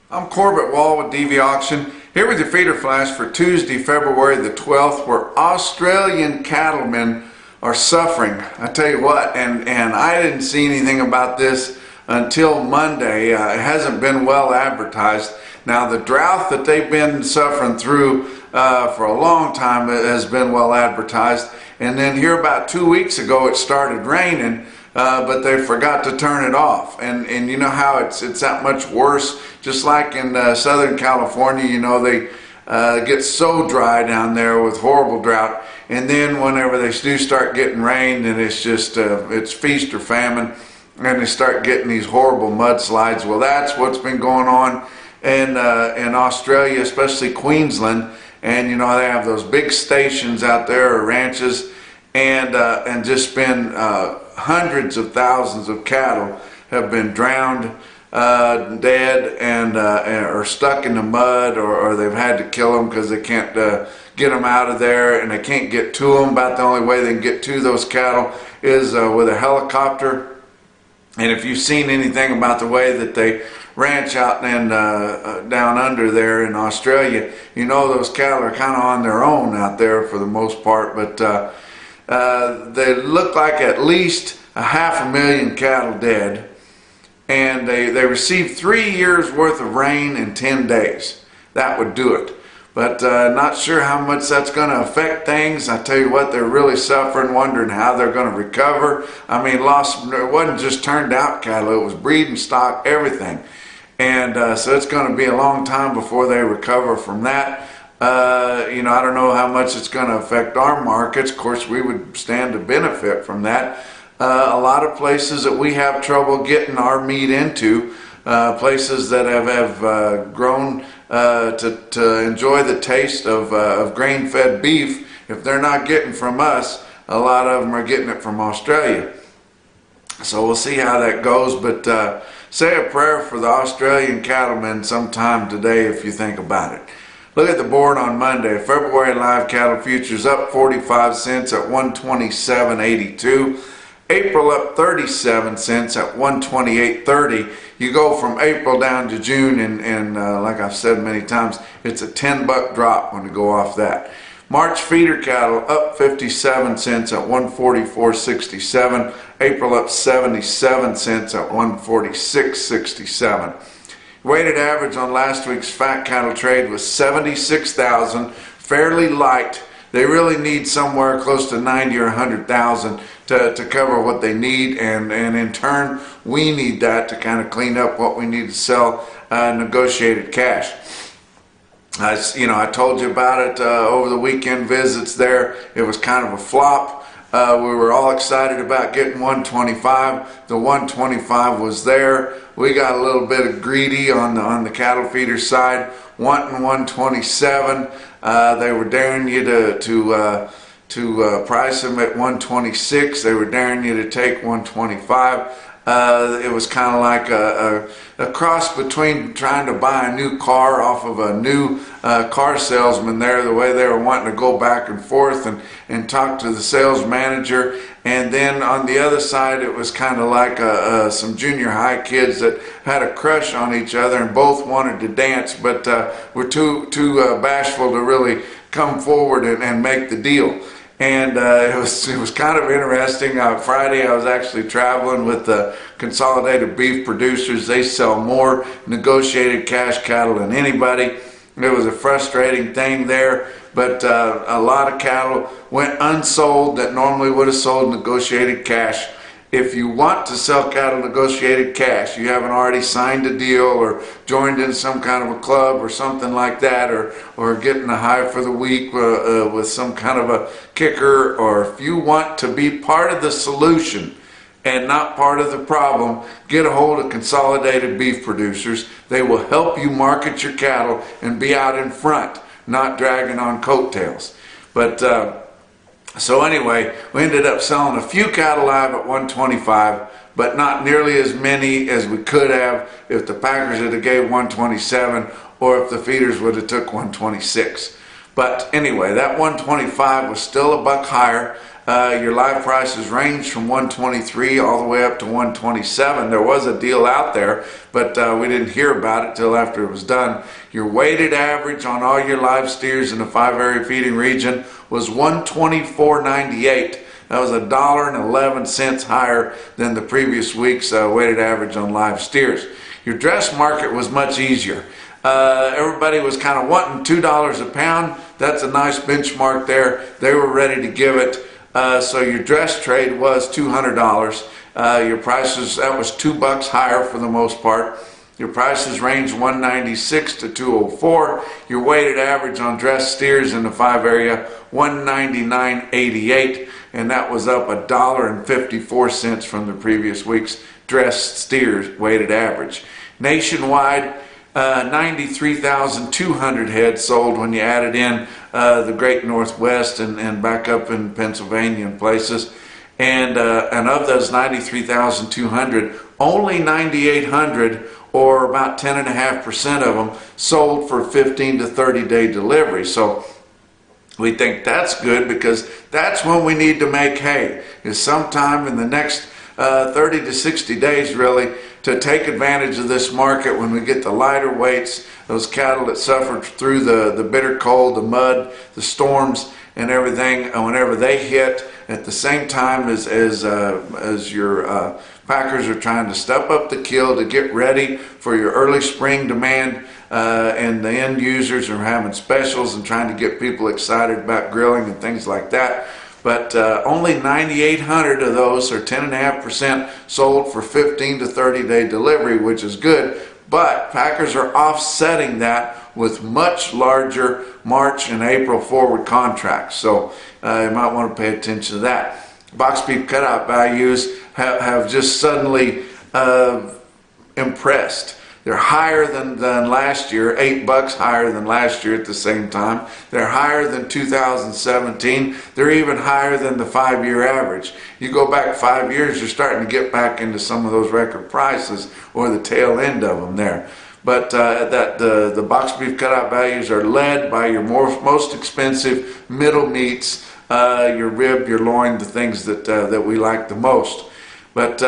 I'm Corbett Wall with DV Auction, here with your feeder flash for Tuesday, February the 12th, where Australian cattlemen are suffering. I tell you what, and I didn't see anything about this until Monday. It hasn't been well advertised. Now, the drought that they've been suffering through for a long time has been well advertised. And then here about 2 weeks ago, it started raining. But they forgot to turn it off, and you know how it's that much worse. Just like in Southern California, you know, they get so dry down there with horrible drought, and then whenever they do start getting rain, then it's just it's feast or famine, and they start getting these horrible mudslides. Well, that's what's been going on in Australia, especially Queensland, and you know they have those big stations out there, or ranches, and just been hundreds of thousands of cattle have been drowned, dead, and or stuck in the mud, or they've had to kill them because they can't get them out of there, and they can't get to them. About the only way they can get to those cattle is with a helicopter. And if you've seen anything about the way that they ranch out and down under there in Australia, you know those cattle are kind of on their own out there for the most part, but they look like at least 500,000 cattle dead, and they received 3 years worth of rain in 10 days. That would do it. But not sure how much that's going to affect things. I tell you what, they're really suffering, wondering how they're going to recover. I mean, it wasn't just turned out cattle, it was breeding stock, everything. And so it's going to be a long time before they recover from that. You know, I don't know how much it's going to affect our markets. Of course, we would stand to benefit from that. A lot of places that we have trouble getting our meat into, places that have grown to enjoy the taste of grain-fed beef, if they're not getting from us, a lot of them are getting it from Australia. So we'll see how that goes, but say a prayer for the Australian cattlemen sometime today if you think about it. Look at the board on Monday. February live cattle futures up 45 cents at 127.82. April up 37 cents at 128.30. You go from April down to June, and like I've said many times, it's a $10 drop when you go off that. March feeder cattle up 57 cents at 144.67. April up 77 cents at 146.67. Weighted average on last week's fat cattle trade was 76,000, fairly light. They really need somewhere close to 90 or 100,000 to cover what they need, and in turn we need that to kind of clean up what we need to sell negotiated cash. You know, I told you about it over the weekend visits there. It was kind of a flop. We were all excited about getting 125. The 125 was there. We got a little bit of greedy on the cattle feeder side, wanting 127. They were daring you to price them at 126. They were daring you to take 125. It was kind of like a cross between trying to buy a new car off of a new car salesman there, the way they were wanting to go back and forth and talk to the sales manager. And then on the other side, it was kind of like some junior high kids that had a crush on each other and both wanted to dance, but were too bashful to really come forward and make the deal. And it was kind of interesting. Friday I was actually traveling with the Consolidated Beef Producers. They sell more negotiated cash cattle than anybody. It was a frustrating thing there, but a lot of cattle went unsold that normally would have sold negotiated cash. If you want to sell cattle negotiated cash, you haven't already signed a deal or joined in some kind of a club or something like that, or getting a high for the week with some kind of a kicker, or if you want to be part of the solution and not part of the problem, get a hold of Consolidated Beef Producers. They will help you market your cattle and be out in front, not dragging on coattails. But so anyway, we ended up selling a few cattle live at 125, but not nearly as many as we could have if the packers had gave 127 or if the feeders would have took 126. But anyway, that 125 was still a buck higher. Your live prices range from 123 all the way up to 127. There was a deal out there, but we didn't hear about it till after it was done. Your weighted average on all your live steers in the 5-area feeding region was 124.98. That was $1.11 higher than the previous week's weighted average on live steers. Your dress market was much easier. Everybody was kind of wanting $2 a pound. That's a nice benchmark there. They were ready to give it. So your dress trade was $200. Your prices, that was $2 higher for the most part. Your prices range 196 to 204. Your weighted average on dress steers in the 5-area, 199.88, and that was up $1.54 from the previous week's dress steers weighted average. Nationwide, 93,200 head sold when you added in the Great Northwest and back up in Pennsylvania and places. And of those 93,200, only 9,800, or about 10.5% of them, sold for 15 to 30 day delivery. So we think that's good, because that's when we need to make hay, is sometime in the next 30 to 60 days really, to take advantage of this market when we get the lighter weights, those cattle that suffered through the bitter cold, the mud, the storms and everything, and whenever they hit at the same time as your packers are trying to step up the kill to get ready for your early spring demand, and the end users are having specials and trying to get people excited about grilling and things like that. But only 9,800 of those, or 10.5%, sold for 15 to 30 day delivery, which is good. But packers are offsetting that with much larger March and April forward contracts. So you might want to pay attention to that. Box beef cutout values have just suddenly impressed. They're higher than last year, $8 higher than last year at the same time. They're higher than 2017. They're even higher than the 5-year average. You go back 5 years, you're starting to get back into some of those record prices, or the tail end of them there. But the box beef cutout values are led by your most expensive middle meats, your rib, your loin, the things that we like the most. But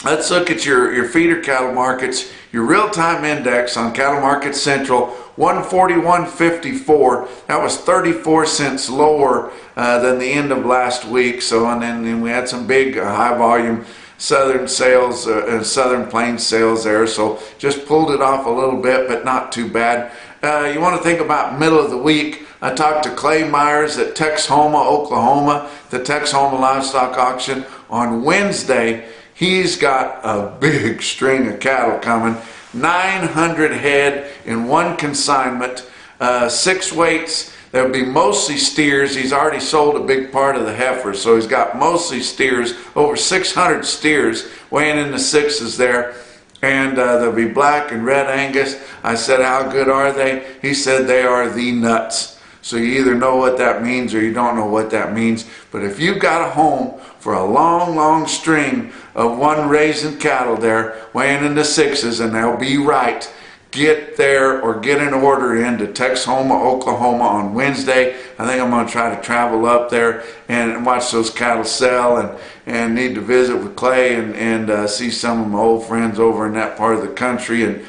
let's look at your feeder cattle markets. Your real-time index on Cattle Market Central, 141.54. That was 34 cents lower than the end of last week. So, and then we had some big high volume southern sales and southern plains sales there. So just pulled it off a little bit, but not too bad. You want to think about middle of the week. I talked to Clay Myers at Texhoma, Oklahoma, the Texhoma Livestock Auction on Wednesday. He's got a big string of cattle coming, 900 head in one consignment, 6 weights. There'll be mostly steers. He's already sold a big part of the heifers, so he's got mostly steers, over 600 steers weighing in the 6s there. And there'll be black and red Angus. I said, how good are they? He said they are the nuts. So you either know what that means or you don't know what that means. But if you've got a home for a long, long string of one raising cattle there weighing in the 6s, and they'll be right, get there or get an order in to Texhoma, Oklahoma on Wednesday. I think I'm going to try to travel up there and watch those cattle sell, and need to visit with Clay and see some of my old friends over in that part of the country, and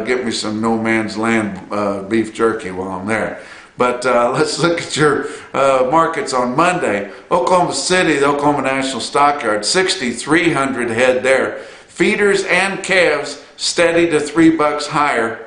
get me some no man's land beef jerky while I'm there. But let's look at your markets on Monday. Oklahoma City, the Oklahoma National Stockyard, 6,300 head there. Feeders and calves steady to $3 higher,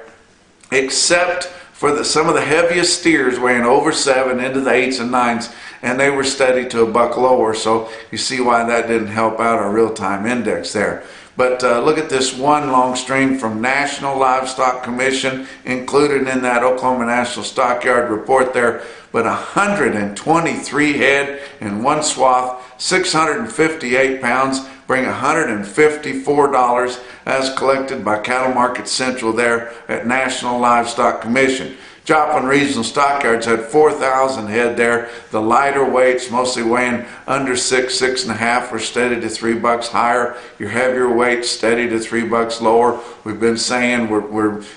except for some of the heaviest steers weighing over 7 into the 8s and 9s, and they were steady to $1 lower. So you see why that didn't help out our real-time index there. But look at this one long string from National Livestock Commission, included in that Oklahoma National Stockyard report there. But 123 head in one swath, 658 pounds, bring $154 as collected by Cattle Market Central there at National Livestock Commission. Joplin Regional Stockyards had 4,000 head there. The lighter weights, mostly weighing under 6, 6.5, were steady to $3 higher. Your heavier weights steady to $3 lower. We've been saying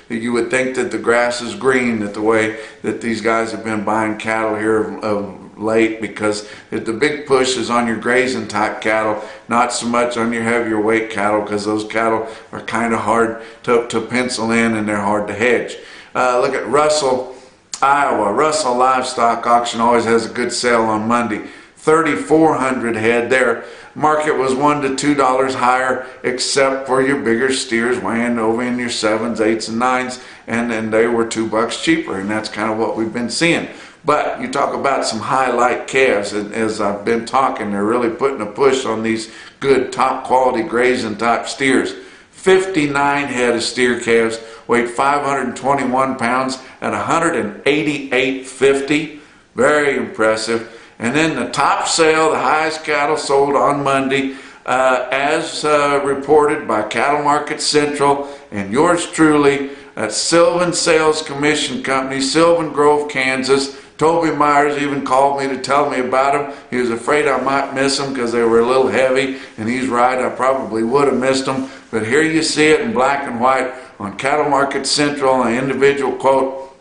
you would think that the grass is green, that the way that these guys have been buying cattle here of late because the big push is on your grazing type cattle, not so much on your heavier weight cattle, because those cattle are kind of hard to pencil in and they're hard to hedge. Look at Russell, Iowa. Russell Livestock Auction always has a good sale on Monday. 3,400 head there. Market was $1 to $2 higher, except for your bigger steers weighing over in your 7s, 8s, and 9s, and then they were $2 cheaper, and that's kind of what we've been seeing. But you talk about some highlight calves, and as I've been talking, they're really putting a push on these good top quality grazing type steers. 59 head of steer calves weighed 521 pounds at 188.50. Very impressive. And then the top sale, the highest cattle sold on Monday, as reported by Cattle Market Central and yours truly at Sylvan Sales Commission Company, Sylvan Grove, Kansas. Toby Myers even called me to tell me about them. He was afraid I might miss them because they were a little heavy, and he's right, I probably would have missed them. But here you see it in black and white on Cattle Market Central, an individual quote,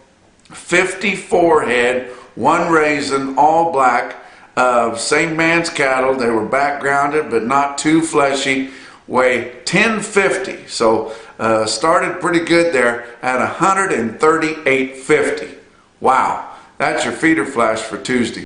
54 head, one raisin, all black, same man's cattle. They were backgrounded but not too fleshy, weigh 1050. So started pretty good there at 138.50. Wow, that's your feeder flash for Tuesday.